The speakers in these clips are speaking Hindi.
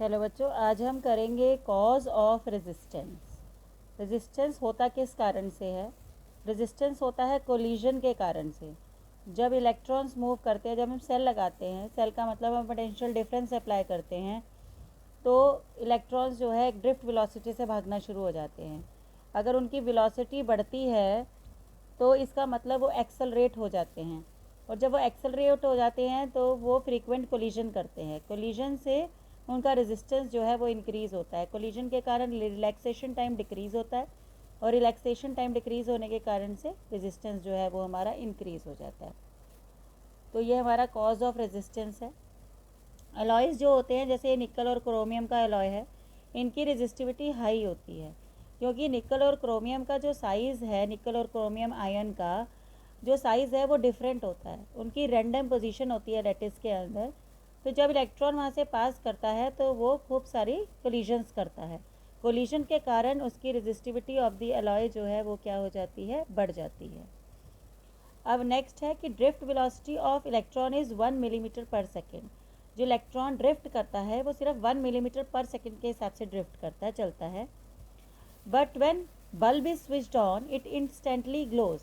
हेलो बच्चों, आज हम करेंगे कॉज ऑफ रेजिस्टेंस। रेजिस्टेंस होता किस कारण से है? रेजिस्टेंस होता है कोलिजन के कारण से। जब इलेक्ट्रॉन्स मूव करते हैं, जब हम सेल लगाते हैं, सेल का मतलब हम पोटेंशियल डिफरेंस अप्लाई करते हैं, तो इलेक्ट्रॉन्स जो है ड्रिफ्ट वेलोसिटी से भागना शुरू हो जाते हैं। अगर उनकी वेलोसिटी बढ़ती है तो इसका मतलब वो एक्सेलरेट हो जाते हैं, और जब वो एक्सेलरेट हो जाते हैं तो वो फ्रीक्वेंट कोलिजन करते हैं। कोलिजन से उनका रेजिस्टेंस जो है वो इंक्रीज़ होता है। कोलिजन के कारण रिलैक्सेशन टाइम डिक्रीज़ होता है, और रिलैक्सेशन टाइम डिक्रीज़ होने के कारण से रेजिस्टेंस जो है वो हमारा इंक्रीज़ हो जाता है। तो ये हमारा कॉज ऑफ रेजिस्टेंस है। अलॉयज़ जो होते हैं, जैसे निकल और क्रोमियम का अलॉय है, इनकी रेजिस्टिविटी हाई होती है, क्योंकि निकल और क्रोमियम का जो साइज़ है, निकल और क्रोमियम आयन का जो साइज़ है वो डिफरेंट होता है। उनकी रैंडम पोजीशन होती है लैटिस के अंदर। तो जब इलेक्ट्रॉन वहाँ से पास करता है तो वो खूब सारी कोलिजन्स करता है। कोलिजन के कारण उसकी रेजिस्टिविटी ऑफ द अलॉय जो है वो क्या हो जाती है, बढ़ जाती है। अब नेक्स्ट है कि drift velocity of electron is 1 millimetre पर सेकेंड। जो इलेक्ट्रॉन ड्रिफ्ट करता है वो सिर्फ 1 मिलीमीटर पर सेकेंड के हिसाब से ड्रिफ्ट करता है, चलता है। But when bulb is switched on it instantly glows.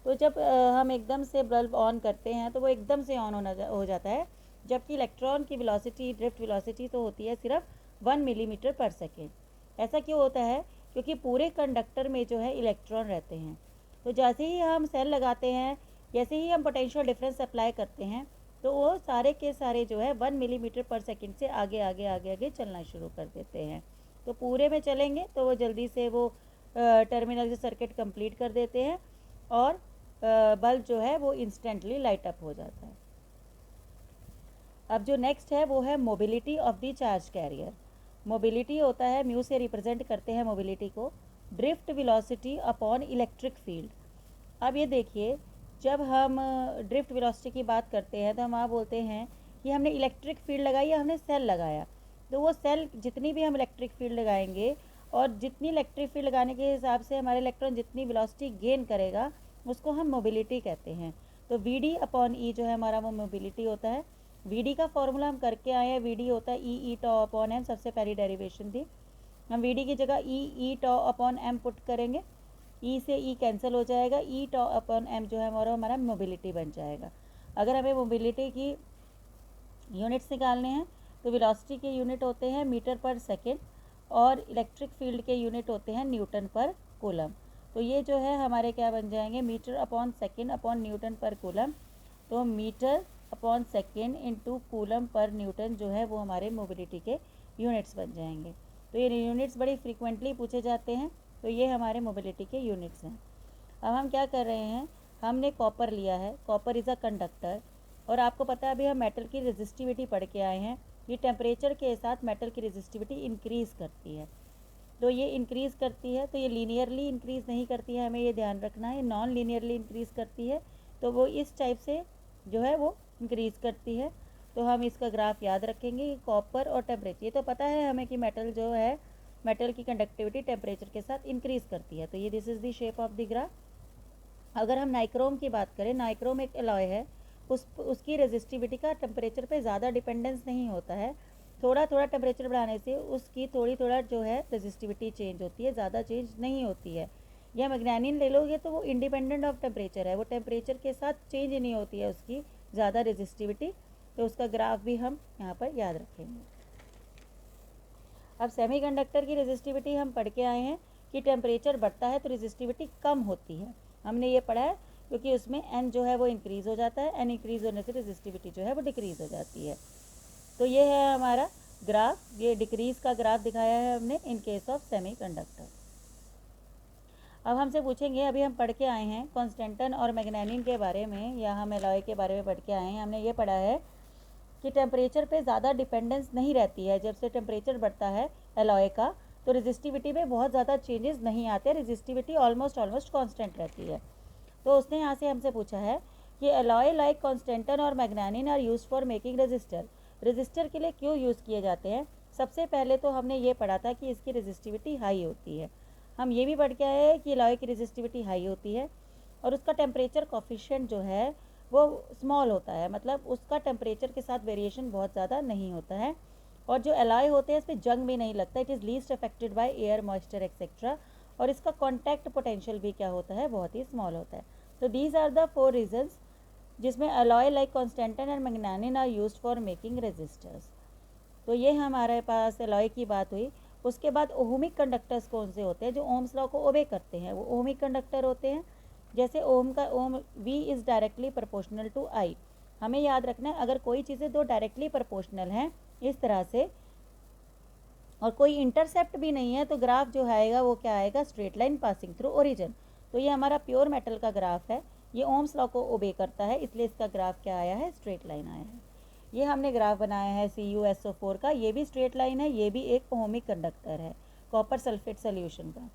तो जब हम एकदम से बल्ब ऑन करते हैं तो वो एकदम से ऑन हो जाता है, जबकि इलेक्ट्रॉन की वेलोसिटी, ड्रिफ्ट वेलोसिटी तो होती है सिर्फ 1 मिलीमीटर पर सेकेंड। ऐसा क्यों होता है? क्योंकि पूरे कंडक्टर में जो है इलेक्ट्रॉन रहते हैं। तो जैसे ही हम सेल लगाते हैं, जैसे ही हम पोटेंशियल डिफरेंस अप्लाई करते हैं, तो वो सारे के सारे जो है 1 मिलीमीटर पर सेकेंड से आगे आगे आगे आगे चलना शुरू कर देते हैं। तो पूरे में चलेंगे तो वो जल्दी से वो टर्मिनल से सर्किट कंप्लीट कर देते हैं, और बल्ब जो है वो इंस्टेंटली लाइट अप हो जाता है। अब जो नेक्स्ट है वो है mobility of the charge carrier. Mobility होता है, म्यू से रिप्रेजेंट करते हैं मोबिलिटी को, drift velocity upon electric field. अब ये देखिए, जब हम ड्रिफ्ट वेलोसिटी की बात करते हैं तो हम आप बोलते हैं कि हमने इलेक्ट्रिक फील्ड लगाई या हमने सेल लगाया। तो वो सेल, जितनी भी हम इलेक्ट्रिक फील्ड लगाएंगे, और जितनी इलेक्ट्रिक फील्ड लगाने के हिसाब से हमारे इलेक्ट्रॉन जितनी वेलोसिटी गेन करेगा, उसको हम मोबिलिटी कहते हैं। तो वी डी अपॉन ई जो है हमारा वो मोबिलिटी होता है। वी डी का फॉर्मूला हम करके आए हैं, वी डी होता है ई टॉ अपॉन एम, सबसे पहली डेरिवेशन थी। हम वी डी की जगह ई टॉ अपॉन एम पुट करेंगे, ई से ई कैंसिल हो जाएगा, ई टॉ अपॉन एम जो है हमारा मोबिलिटी बन जाएगा। अगर हमें मोबिलिटी की यूनिट्स निकालने हैं तो वेलोसिटी के यूनिट होते हैं मीटर पर सेकेंड, और इलेक्ट्रिक फील्ड के यूनिट होते हैं न्यूटन पर कूलम। तो ये जो है हमारे क्या बन जाएंगे, metre upon second upon newton पर कूलम। तो metre upon second into coulomb पर न्यूटन जो है वो हमारे मोबिलिटी के यूनिट्स बन जाएंगे। तो ये यूनिट्स बड़ी फ्रीक्वेंटली पूछे जाते हैं, तो ये हमारे मोबिलिटी के यूनिट्स हैं। अब हम क्या कर रहे हैं, हमने कॉपर लिया है, कॉपर इज़ अ कंडक्टर, और आपको पता है अभी हम मेटल की रेजिस्टिविटी पढ़ के आए हैं। ये टेम्परेचर के साथ मेटल की रेजिस्टिविटी इंक्रीज़ करती है। तो ये इंक्रीज़ करती है, तो ये लीनियरली इंक्रीज़ नहीं करती है, हमें ये ध्यान रखना है, नॉन लीनियरली इंक्रीज़ करती है। तो वो इस टाइप से जो है वो इंक्रीज़ करती है। तो हम इसका ग्राफ याद रखेंगे कि कॉपर और टेम्परेचर, ये तो पता है हमें कि मेटल जो है, मेटल की कंडक्टिविटी टेम्परेचर के साथ इंक्रीज़ करती है। तो ये this is the shape of the graph. अगर हम नाइक्रोम की बात करें, नाइक्रोम एक अलॉय है, उसकी रेजिस्टिविटी का टेम्परेचर पे ज़्यादा डिपेंडेंस नहीं होता है। थोड़ा थोड़ा टेम्परेचर बढ़ाने से उसकी थोड़ा जो है रेजिस्टिविटी चेंज होती है, ज़्यादा चेंज नहीं होती है। या मैग्नेनियम ले लोगे तो वो इंडिपेंडेंट ऑफ टेम्परेचर है, वो टेम्परेचर के साथ चेंज नहीं होती है उसकी ज़्यादा रेजिस्टिविटी। तो उसका ग्राफ भी हम यहाँ पर याद रखेंगे। अब सेमीकंडक्टर की रेजिस्टिविटी हम पढ़ के आए हैं कि टेम्परेचर बढ़ता है तो रेजिस्टिविटी कम होती है, हमने ये पढ़ा है, क्योंकि उसमें एन जो है वो इंक्रीज़ हो जाता है, एन इंक्रीज़ होने से रेजिस्टिविटी जो है वो डिक्रीज़ हो जाती है। तो ये है हमारा ग्राफ, ये डिक्रीज़ का ग्राफ दिखाया है हमने इन केस ऑफ सेमीकंडक्टर। अब हमसे पूछेंगे, अभी हम पढ़ के आए हैं कॉन्स्टेंटन और मैग्नेनियम के बारे में, या हम एलॉय के बारे में पढ़ के आए हैं। हमने ये पढ़ा है कि टेम्परेचर पे ज़्यादा डिपेंडेंस नहीं रहती है। जब से टेम्परेचर बढ़ता है एलॉय का, तो रेजिस्टिविटी में बहुत ज़्यादा चेंजेस नहीं आते, रेजिस्टिविटी ऑलमोस्ट कांस्टेंट रहती है। तो उसने यहाँ से हमसे पूछा है कि एलॉय लाइक कॉन्स्टेंटन और manganin are use for making resistor. Resistor के लिए क्यों यूज़ किए जाते हैं? सबसे पहले तो हमने ये पढ़ा था कि इसकी रेजिस्टिविटी हाई होती है। हम ये भी पढ़ के आए हैं कि एलॉय की रेजिस्टिविटी हाई होती है, और उसका टेम्परेचर कोफिशिएंट जो है वो स्मॉल होता है, मतलब उसका टेम्परेचर के साथ वेरिएशन बहुत ज़्यादा नहीं होता है। और जो एलॉय होते हैं इस पर जंग भी नहीं लगता, it is least affected by air, moisture etcetera, और इसका कॉन्टैक्ट पोटेंशियल भी क्या होता है, बहुत ही स्मॉल होता है। तो दीज आर द 4 रीजन्स जिसमें alloy like constantan and manganin are used for making resistors. तो ये हमारे पास अलॉय की बात हुई। उसके बाद ओहमिक कंडक्टर्स कौन से होते हैं जो ओम्स लॉ को ओबे करते हैं, वो ओहमिक कंडक्टर होते हैं। जैसे ओम का Ohm V is directly proportional to I। हमें याद रखना है अगर कोई चीज़ें दो डायरेक्टली प्रोपोर्शनल हैं इस तरह से और कोई इंटरसेप्ट भी नहीं है तो ग्राफ जो आएगा वो क्या आएगा, straight line passing through origin. तो ये हमारा प्योर मेटल का ग्राफ है, ये ओम्स लॉ को ओबे करता है, इसलिए इसका ग्राफ क्या आया है, स्ट्रेट लाइन आया है। ये हमने ग्राफ बनाया है CuSO4 का, ये भी स्ट्रेट लाइन है, ये भी एक ओहमिक कंडक्टर है कॉपर सल्फेट सोल्यूशन का।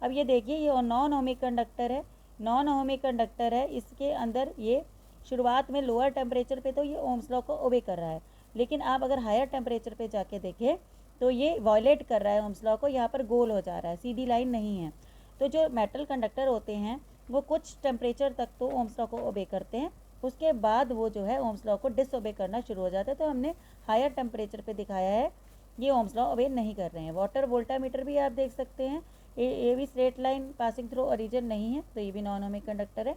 अब ये देखिए ये नॉन ओहमिक कंडक्टर है, नॉन ओहमिक कंडक्टर है, इसके अंदर ये शुरुआत में लोअर टेम्परेचर पे तो ये ओम्स लॉ को ओबे कर रहा है, लेकिन आप अगर हायर टेम्परेचर पे जाके देखें तो ये वायलेट कर रहा है ओम्स लॉ को, यहाँ पर गोल हो जा रहा है, सीधी लाइन नहीं है। तो जो मेटल कंडक्टर होते हैं वो कुछ टेम्परेचर तक तो ओम्स लॉ को ओबे करते हैं, उसके बाद वो जो है ओम्स लॉ को डिसओबे करना शुरू हो जाता है। तो हमने हायर टेम्परेचर पे दिखाया है ये ओम्स लॉ ओबे नहीं कर रहे हैं। वाटर वोल्टामीटर भी आप देख सकते हैं, ये भी straight line passing through origin नहीं है, तो ये भी नॉन ओमिक कंडक्टर है।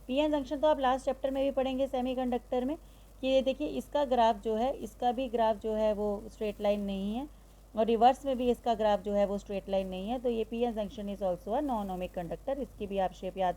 पीएन जंक्शन तो आप लास्ट चैप्टर में भी पढ़ेंगे सेमीकंडक्टर में कि ये देखिए इसका ग्राफ जो है, इसका भी ग्राफ जो है वो स्ट्रेट लाइन नहीं है और रिवर्स में भी इसका ग्राफ जो है वो स्ट्रेट लाइन नहीं है। तो ये PN junction is also a non ohmic conductor, इसकी भी आप शेप याद